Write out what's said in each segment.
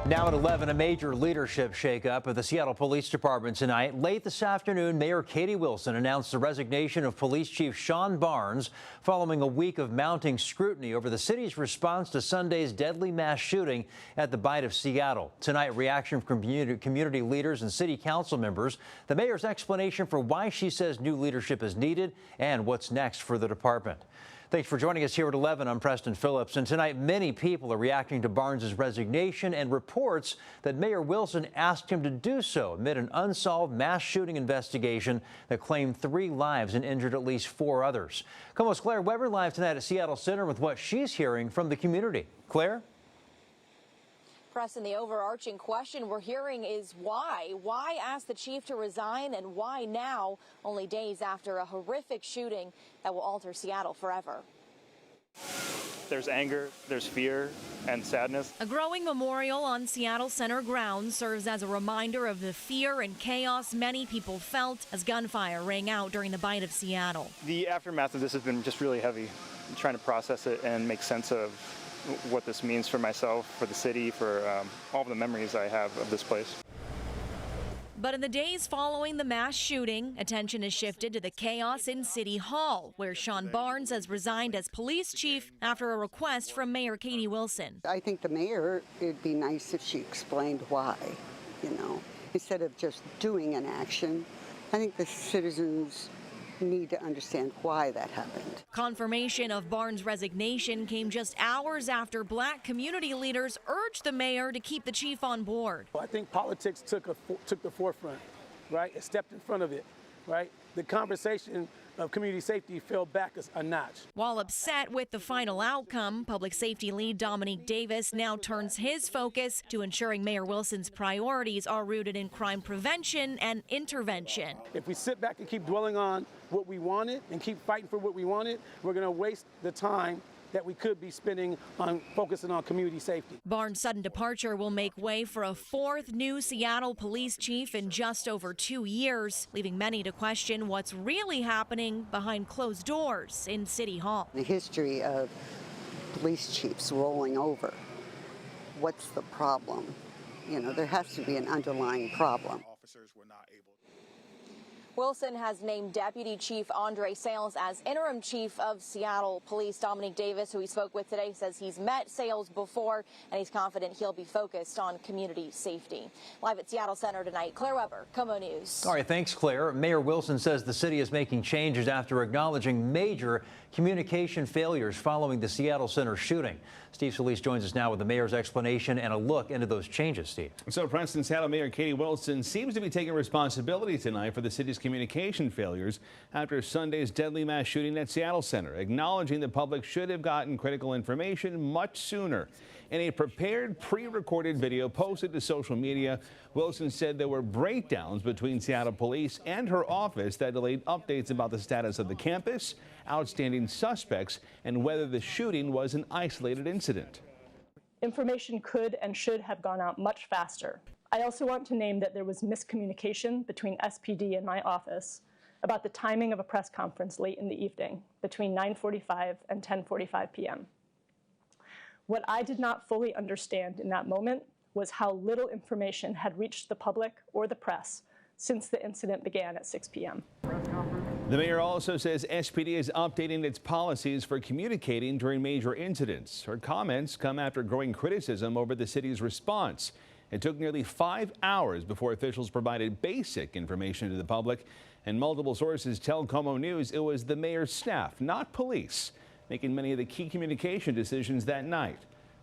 Now at 11, a major leadership shakeup at the Seattle Police Department tonight. Late this afternoon, Mayor Katie Wilson announced the resignation of Police Chief Sean Barnes following a week of mounting scrutiny over the city's response to Sunday's deadly mass shooting at the Bight of Seattle. Tonight, reaction from community leaders and city council members. The mayor's explanation for why she says new leadership is needed and what's next for the department. Thanks for joining us here at 11. I'm Preston Phillips, and tonight many people are reacting to Barnes' resignation and reports that Mayor Wilson asked him to do so amid an unsolved mass shooting investigation that claimed 3 lives and injured at least 4 others. KOMO's Claire Weber live tonight at Seattle Center with what she's hearing from the community. Claire? Preston, the overarching question we're hearing is why? Why ask the chief to resign, and why now, only days after a horrific shooting that will alter Seattle forever? There's anger, there's fear, and sadness. A growing memorial on Seattle Center grounds serves as a reminder of the fear and chaos many people felt as gunfire rang out during the Bight of Seattle. The aftermath of this has been just really heavy. I'm trying to process it and make sense of what this means for myself, for the city, for all of the memories I have of this place. But in the days following the mass shooting, attention has shifted to the chaos in City Hall, where Sean Barnes has resigned as police chief after a request from Mayor Katie Wilson. I think the mayor, it'd be nice if she explained why, instead of just doing an action. I think the citizens need to understand why that happened. Confirmation of Barnes' resignation came just hours after Black community leaders urged the mayor to keep the chief on board. I think politics took the forefront, right? It stepped in front of it, right? The conversation of community safety fell back a notch. While upset with the final outcome, public safety lead Dominique Davis now turns his focus to ensuring Mayor Wilson's priorities are rooted in crime prevention and intervention. If we sit back and keep dwelling on what we wanted and keep fighting for what we wanted, we're going to waste the time that we could be spending on focusing on community safety. Barnes' sudden departure will make way for a 4th new Seattle police chief in just over 2 years, leaving many to question what's really happening behind closed doors in City Hall. The history of police chiefs rolling over. What's the problem? There has to be an underlying problem. Wilson has named Deputy Chief Andre Sales as interim chief of Seattle Police. Dominique Davis, who we spoke with today, says he's met Sales before and he's confident he'll be focused on community safety. Live at Seattle Center tonight, Claire Weber, KOMO News. All right, thanks, Claire. Mayor Wilson says the city is making changes after acknowledging major communication failures following the Seattle Center shooting. Steve Solis joins us now with the mayor's explanation and a look into those changes, Steve. So, Preston, Seattle Mayor Katie Wilson seems to be taking responsibility tonight for the city's communication failures after Sunday's deadly mass shooting at Seattle Center, acknowledging the public should have gotten critical information much sooner. In a prepared, pre-recorded video posted to social media, Wilson said there were breakdowns between Seattle Police and her office that delayed updates about the status of the campus, outstanding suspects, and whether the shooting was an isolated incident. Information could and should have gone out much faster. I also want to name that there was miscommunication between SPD and my office about the timing of a press conference late in the evening between 9:45 and 10:45 p.m. What I did not fully understand in that moment was how little information had reached the public or the press since the incident began at 6 p.m. The mayor also says SPD is updating its policies for communicating during major incidents. Her comments come after growing criticism over the city's response. It took nearly 5 hours before officials provided basic information to the public, and multiple sources tell KOMO News it was the mayor's staff, not police, making many of the key communication decisions that night.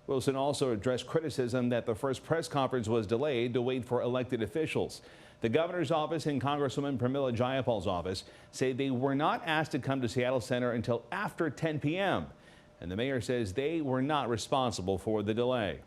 Wilson also addressed criticism that the first press conference was delayed to wait for elected officials. The governor's office and Congresswoman Pramila Jayapal's office say they were not asked to come to Seattle Center until after 10 p.m. And the mayor says they were not responsible for the delay.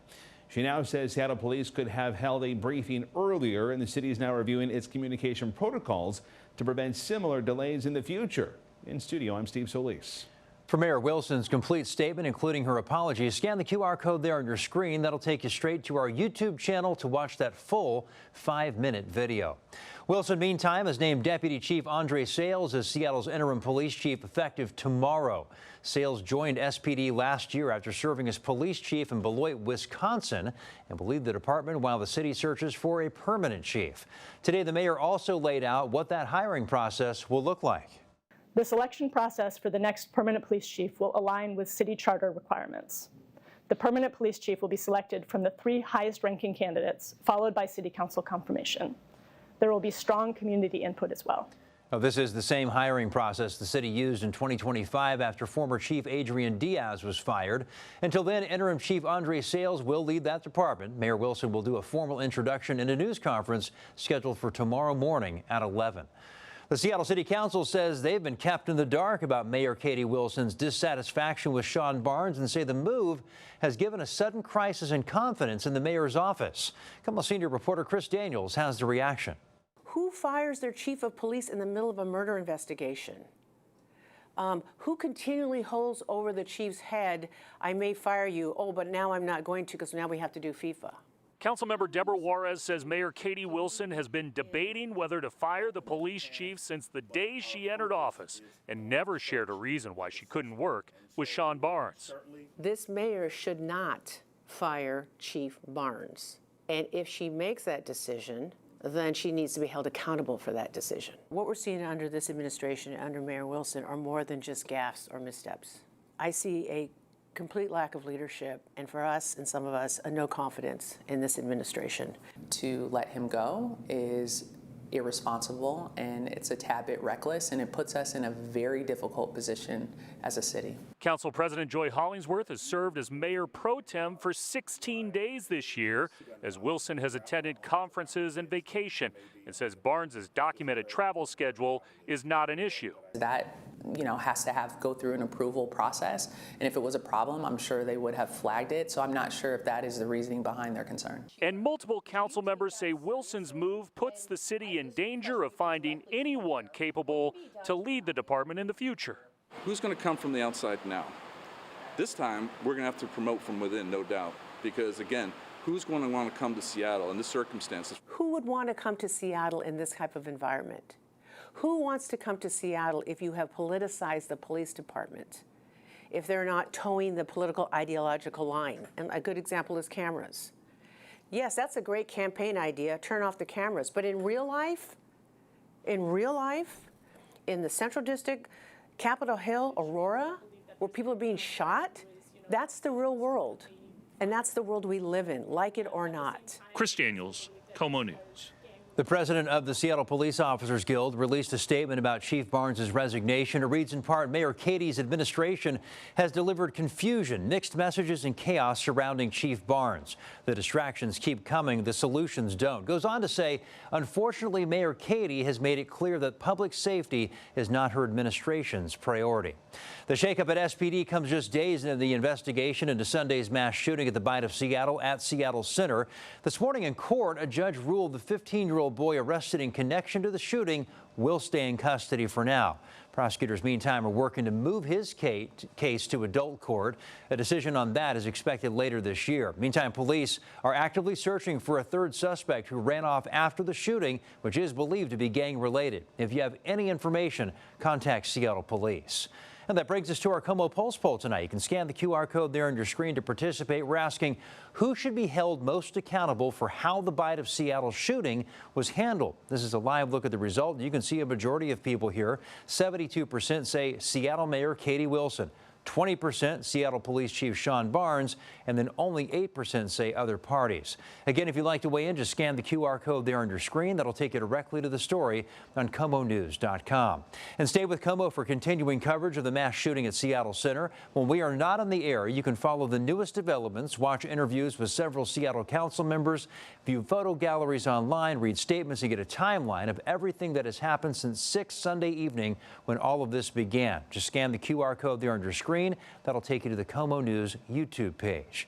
She now says Seattle Police could have held a briefing earlier, and the city is now reviewing its communication protocols to prevent similar delays in the future. In studio, I'm Steve Solis. For Mayor Wilson's complete statement, including her apology, scan the QR code there on your screen. That'll take you straight to our YouTube channel to watch that full 5-minute video. Wilson, meantime, has named Deputy Chief Andre Sales as Seattle's interim police chief effective tomorrow. Sales joined SPD last year after serving as police chief in Beloit, Wisconsin, and will lead the department while the city searches for a permanent chief. Today, the mayor also laid out what that hiring process will look like. The selection process for the next permanent police chief will align with city charter requirements. The permanent police chief will be selected from the 3 highest-ranking candidates, followed by city council confirmation. There will be strong community input as well. Now, this is the same hiring process the city used in 2025 after former Chief Adrian Diaz was fired. Until then, interim Chief Andre Sales will lead that department. Mayor Wilson will do a formal introduction in a news conference scheduled for tomorrow morning at 11. The Seattle City Council says they've been kept in the dark about Mayor Katie Wilson's dissatisfaction with Sean Barnes and say the move has given a sudden crisis in confidence in the mayor's office. KOMO senior reporter Chris Daniels has the reaction. Who fires their chief of police in the middle of a murder investigation? Who continually holds over the chief's head, I may fire you, oh, but now I'm not going to because now we have to do FIFA. Councilmember Deborah Juarez says Mayor Katie Wilson has been debating whether to fire the police chief since the day she entered office and never shared a reason why she couldn't work with Sean Barnes. This mayor should not fire Chief Barnes. And if she makes that decision, then she needs to be held accountable for that decision. What we're seeing under this administration, under Mayor Wilson, are more than just gaffes or missteps. I see a complete lack of leadership, and for us and some of us, a no confidence in this administration. To let him go is irresponsible, and it's a tad bit reckless, and it puts us in a very difficult position as a city. Council President Joy Hollingsworth has served as mayor pro tem for 16 days this year, as Wilson has attended conferences and vacation, and says Barnes's documented travel schedule is not an issue. That, has to go through an approval process, and if it was a problem, I'm sure they would have flagged it, so I'm not sure if that is the reasoning behind their concern. And multiple council members say Wilson's move puts the city in danger of finding anyone capable to lead the department in the future. Who's going to come from the outside now? This time, we're going to have to promote from within, no doubt, because again, who's going to want to come to Seattle in this circumstances? Who would want to come to Seattle in this type of environment? Who wants to come to Seattle if you have politicized the police department? If they're not towing the political ideological line? And a good example is cameras. Yes, that's a great campaign idea, turn off the cameras. But in real life, in the Central District, Capitol Hill, Aurora, where people are being shot, that's the real world. And that's the world we live in, like it or not. Chris Daniels, KOMO News. The president of the Seattle Police Officers Guild released a statement about Chief Barnes' resignation. It reads in part, Mayor Katie's administration has delivered confusion, mixed messages, and chaos surrounding Chief Barnes. The distractions keep coming. The solutions don't. Goes on to say, unfortunately, Mayor Katie has made it clear that public safety is not her administration's priority. The shakeup at SPD comes just days into the investigation into Sunday's mass shooting at the Bite of Seattle at Seattle Center. This morning in court, a judge ruled the 15-year-old boy arrested in connection to the shooting will stay in custody for now. Prosecutors, meantime, are working to move his case to adult court. A decision on that is expected later this year. Meantime, police are actively searching for a third suspect who ran off after the shooting, which is believed to be gang-related. If you have any information, contact Seattle Police. And that brings us to our KOMO Pulse poll tonight. You can scan the QR code there on your screen to participate. We're asking who should be held most accountable for how the Bite of Seattle shooting was handled. This is a live look at the result. You can see a majority of people here. 72% say Seattle Mayor Katie Wilson. 20% Seattle Police Chief Sean Barnes, and then only 8% say other parties. Again, if you'd like to weigh in, just scan the QR code there on your screen. That'll take you directly to the story on KOMOnews.com. And stay with KOMO for continuing coverage of the mass shooting at Seattle Center. When we are not on the air, you can follow the newest developments, watch interviews with several Seattle council members, view photo galleries online, read statements, and get a timeline of everything that has happened since 6 Sunday evening when all of this began. Just scan the QR code there on your screen. That'll take you to the KOMO News YouTube page.